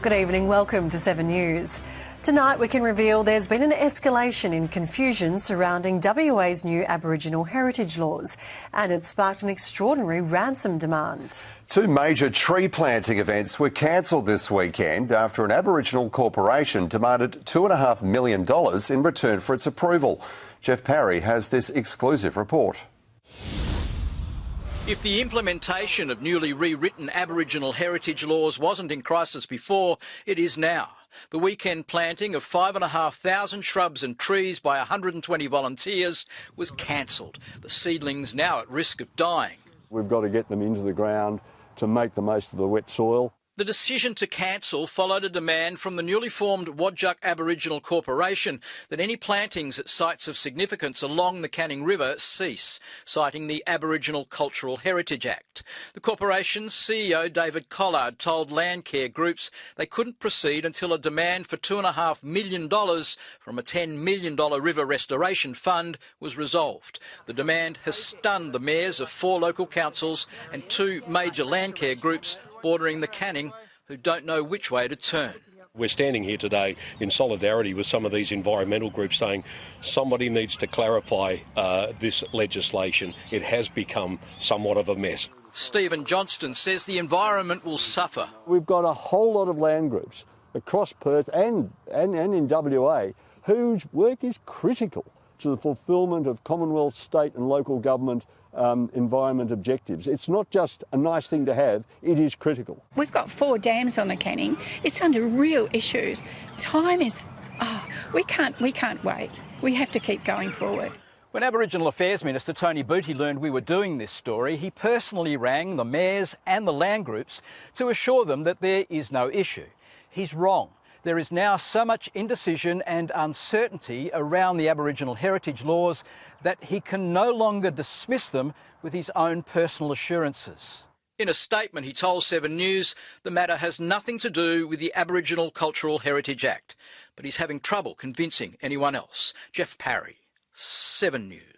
Good evening, welcome to 7 News. Tonight we can reveal there's been an escalation in confusion surrounding WA's new Aboriginal heritage laws, and it's sparked an extraordinary ransom demand. Two major tree planting events were cancelled this weekend after an Aboriginal corporation demanded $2.5 million in return for its approval. Jeff Parry has this exclusive report. If the implementation of newly rewritten Aboriginal heritage laws wasn't in crisis before, it is now. The weekend planting of 5,500 shrubs and trees by 120 volunteers was cancelled. The seedlings now at risk of dying. We've got to get them into the ground to make the most of the wet soil. The decision to cancel followed a demand from the newly formed Wadjuk Aboriginal Corporation that any plantings at sites of significance along the Canning River cease, citing the Aboriginal Cultural Heritage Act. The corporation's CEO, David Collard, told Landcare groups they couldn't proceed until a demand for $2.5 million from a $10 million river restoration fund was resolved. The demand has stunned the mayors of 4 local councils and 2 major Landcare groups bordering the Canning, who don't know which way to turn. We're standing here today in solidarity with some of these environmental groups saying somebody needs to clarify this legislation. It has become somewhat of a mess. Stephen Johnston says the environment will suffer. We've got a whole lot of land groups across Perth and in WA whose work is critical to the fulfilment of Commonwealth, state and local government environment objectives. It's not just a nice thing to have, it is critical. We've got 4 dams on the Canning. It's under real issues. Time is, we can't wait. We have to keep going forward. When Aboriginal Affairs Minister Tony Booty learned we were doing this story, he personally rang the mayors and the land groups to assure them that there is no issue. He's wrong. There is now so much indecision and uncertainty around the Aboriginal heritage laws that he can no longer dismiss them with his own personal assurances. In a statement, he told 7 News the matter has nothing to do with the Aboriginal Cultural Heritage Act, but he's having trouble convincing anyone else. Jeff Parry, 7 News.